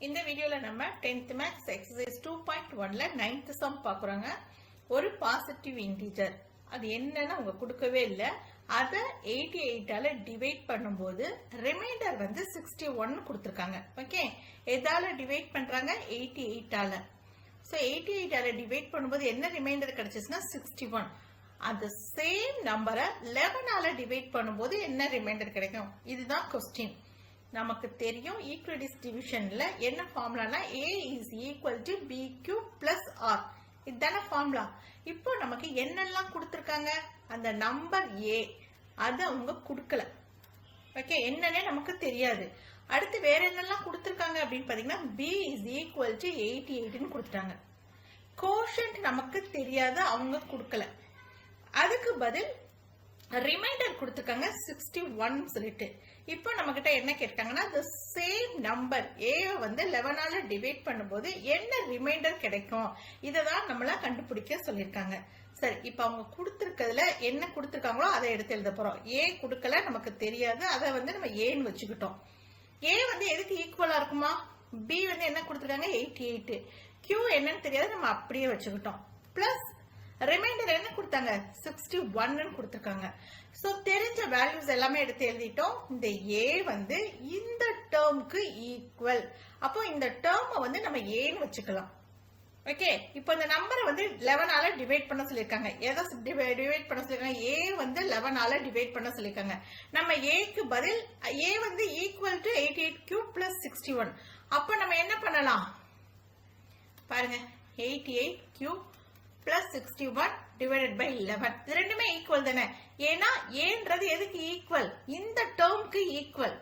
இந்த வீடியோல நம்ம 10th மேக்ஸ் எக்ஸசைஸ் 2.1ல 9th சம் பார்க்குறோங்க. ஒரு பாசிட்டிவ் இன்டிஜர் அது என்னன்னு அவங்க கொடுக்கவே இல்லை. அதை 88ஆல டிவைட் பண்ணும்போது ரிமைண்டர் வந்து 61 கொடுத்துருக்காங்க. ஓகே, எதால டிவைட் பண்றாங்க? 88ஆல. ஸோ 88ஆல டிவைட் பண்ணும்போது என்ன ரிமைண்டர் கிடைச்சிச்சுன்னா 61. அந்த சேம் நம்பரை 11ஆல டிவைட் பண்ணும்போது என்ன ரிமைண்டர் கிடைக்கும்? இதுதான் கொஸ்டின். நமக்கு தெரியும் ஈக்விடிஸ் டிவிஷன்ல என்ன ஃபார்முலானா a is equal to bq plus r. இதுதான ஃபார்முலா. இப்போ நமக்கு என்னெல்லாம் கொடுத்துருக்காங்க? அந்த நம்பர் a அது அவங்க கொடுக்கல. ஓகே, என்னன்னே நமக்கு தெரியாது. அடுத்து வேற என்னெல்லாம் கொடுத்துருக்காங்க அப்படின்னு பாத்தீங்கன்னா b இஸ் ஈக்குவல் டு 88ன்னு கொடுத்துட்டாங்க. கோஷன்ட் நமக்கு தெரியாது, அவங்க கொடுக்கல. அதுக்கு பதில் ரிமைண்டர் கொடுத்துருக்காங்க 61 சொல்லிட்டு. இப்போ நம்ம கிட்ட என்ன கேட்டாங்கன்னா the சேம் நம்பர் a வந்து 11ஆல டிவைட் பண்ணும்போது என்ன ரிமைண்டர் கிடைக்கும், இததான் நம்மள கண்டுபிடிக்க சொல்லியிருக்காங்க. சரி, இப்போ அவங்க கொடுத்துருக்கிறதுல என்ன கொடுத்துருக்காங்களோ அதை எடுத்து எழுத போறோம். a கொடுக்கல, நமக்கு தெரியாது, அதை வந்து நம்ம ஏன்னு வச்சுக்கிட்டோம். a வந்து எதுக்கு ஈக்குவலா இருக்குமா? b வந்து என்ன கொடுத்துருக்காங்க? 88. q என்னன்னு தெரியாது, நம்ம அப்படியே வச்சுக்கிட்டோம். பிளஸ் ரிமைண்டர் என்ன கொடுத்தாங்க? 61 கொடுத்துருக்காங்க. ஸோ தெரிஞ்ச வேல்யூஸ் எல்லாமே எடுத்து எழுதிட்டோம். இந்த a வந்து இந்த டேர்முக்கு ஈக்குவல். அப்போ இந்த டேர்மை வந்து நம்ம ஏன்னு வச்சுக்கலாம். ஓகே, இப்போ இந்த நம்பரை வந்து 11ஆல டிவைட் பண்ண சொல்லியிருக்காங்க. எதை டிவைட் பண்ண சொல்லியிருக்காங்க? a வந்து 11ஆல டிவைட் பண்ண சொல்லியிருக்காங்க. நம்ம ஏக்கு பதில் a வந்து ஈக்குவல் டு 88³ பிளஸ் 61. அப்போ நம்ம என்ன பண்ணலாம் பாருங்க, 88³ plus 61 divided by 11. இது ரெண்டுமே ஈக்குவல் தானே? ஏன்னா ஏன்றது எதுக்கு ஈக்குவல்? இந்த டேர்முக்கு ஈக்குவல்.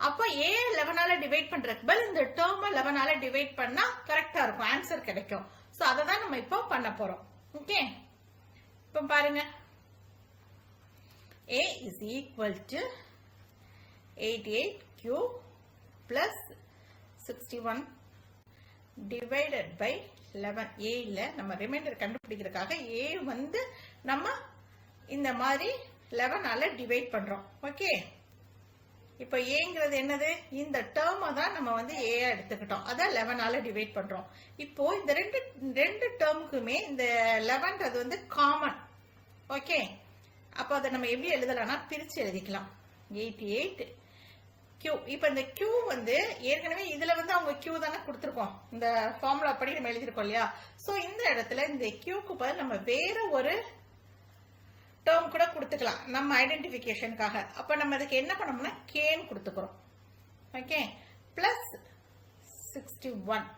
அப்ப a 11ஆல டிவைட் பண்றதுக்கு பதில் இந்த டேர்ம் 11ஆல டிவைட் பண்ணா கரெக்டா இருக்கும், ஆன்சர் கிடைக்கும். சோ அதை தான் நம்ம இப்போ பண்ண போறோம். ஓகே, இப்போ பாருங்க, a is equal to 88³ plus 61 divided by 11. a இல்ல, நம்ம ரிமைண்டர் கண்டுபிடிக்கிறதுக்காக a வந்து நம்ம இந்த மாதிரி 11ஆல டிவைட் பண்றோம். ஓகே, இப்போ ஏங்கிறது என்னது? இந்த டேர்மை தான் நம்ம வந்து a எடுத்துக்கிட்டோம், அதான் 11ஆல டிவைட் பண்றோம். இப்போ இந்த ரெண்டு டேர்முக்குமே இந்த 11ன்றது வந்து காமன். ஓகே, அப்போ அதை நம்ம எப்படி எழுதலாம்னா பிரிச்சு எழுதிக்கலாம். 88 Q. இப்போ இந்த Q வந்து ஏற்கனவே இதுல வந்து அவங்க Q தானே கொடுத்துருக்கோம், இந்த ஃபார்முலா படி நம்ம எழுதிருக்கோம் இல்லையா? சோ இந்த இடத்துல இந்த Qக்கு பதில் நம்ம வேற ஒரு டேர்ம் கூட கொடுத்துக்கலாம் நம்ம ஐடென்டிபிகேஷனுக்காக. அப்ப நம்ம அதுக்கு என்ன பண்ணோம்னா Kன்னு கொடுத்துக்கிறோம். Okay, plus 61.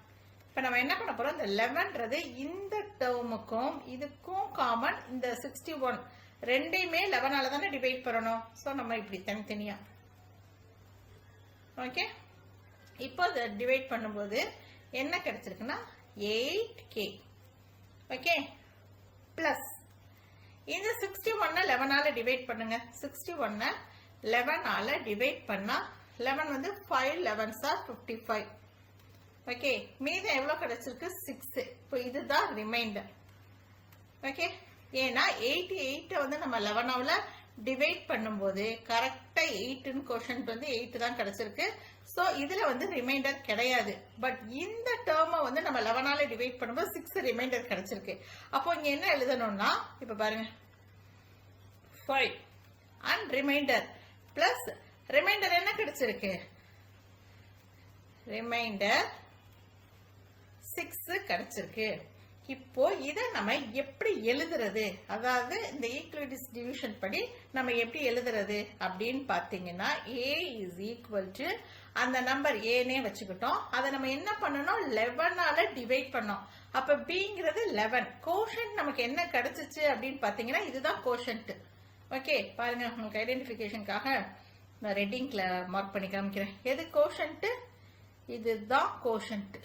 இப்ப நம்ம என்ன பண்ண போறோம்? இந்த 11ன்றது இந்த டேர்முக்கும் இதுக்கும் காமன். இந்த 61 ரெண்டையுமே 11ஆல தானே டிவைட் பண்ணணும். சோ நம்ம இப்படி தனித்தனியா. ஓகே, இப்போ அதை டிவைட் பண்ணும்போது என்ன கிடைச்சிருக்குன்னா 8k. ஓகே, பிளஸ் இந்த 61 11ஆல டிவைட் பண்ணுங்க. 61 11ஆல டிவைட் பண்ணா 11 வந்து 5 11s are 55. ஓகே, மீதம் எவ்வளவு கிடைச்சிருக்கு? 6. இப்போ இதுதான் ரிமைண்டர். ஓகே, ஏன்னா 88 வந்து நம்ம 11ஆல டிவைட் பண்ணும்போது கரெக்டா 8 கோஷன்ட் வந்து 8 தான் கிடைச்சிருக்கு. சோ இதுல வந்து ரிமைண்டர் கிடையாது. பட் இந்த டேர்மை வந்து நம்ம 11ஆல டிவைட் பண்ணும்போது 6 ரிமைண்டர் கிடைச்சிருக்கு. அப்போ இங்க என்ன எழுதணும்னா, இப்ப பாருங்க, 5 அண்ட் ரிமைண்டர் பிளஸ் ரிமைண்டர் என்ன கிடைச்சிருக்கு? ரிமைண்டர் 6 கிடைச்சிருக்கு. இப்போ இதை நம்ம எப்படி எழுதுறது, அதாவது இந்த ஈக்விடிஸ் டிவிஷன் படி நம்ம எப்படி எழுதுறது அப்படின்னு பாத்தீங்கன்னா a இஸ் ஈக்குவல் டு அந்த நம்பர் ஏனே வச்சுக்கிட்டோம். அதை நம்ம என்ன பண்ணணும்? 11ஆல டிவைட் பண்ணோம். அப்ப bங்கிறது 11. கோஷன்ட் நமக்கு என்ன கிடைச்சிச்சு அப்படின்னு பாத்தீங்கன்னா இதுதான் கோஷன்ட். ஓகே, பாருங்க, உங்களுக்கு ஐடென்டிபிகேஷனுக்காக நான் ரெட்டிங்ல மார்க் பண்ணி காமிக்கிறேன். எது கோஷன்ட்? இதுதான் கோஷன்ட்.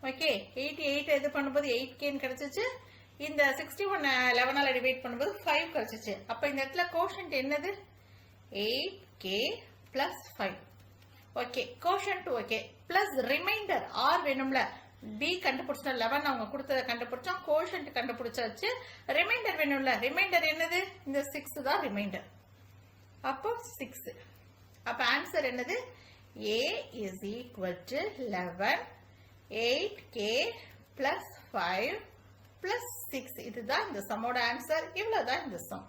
ஓகே, 88 இது பண்ணும்போது 8kன்னு கிடைச்சிச்சு. இந்த 61 11ஆல டிவைட் பண்ணும்போது 5 கிடைச்சிச்சு. அப்ப இந்த இடத்துல கோஷன்ட் என்னது? 8k plus 5. Okay, quotient okay. Plus reminder r வேணும்ல, b கண்டுபிடிச்சோம், 11 அவங்க கொடுத்ததை கண்டுபிடிச்சோம், கோஷன்ட் கண்டுபிடிச்சாச்சு. ரிமைண்டர் வேணும்ல, ரிமைண்டர் என்னது? இந்த 6 தான் ரிமைண்டர். அப்போ 6. அப்ப ஆன்சர் என்னது? A is equal to 11, 8k plus 5 plus 6. இதுதான் இந்த சம்மோட ஆன்சர். இவ்வளவுதான் இந்த சம்.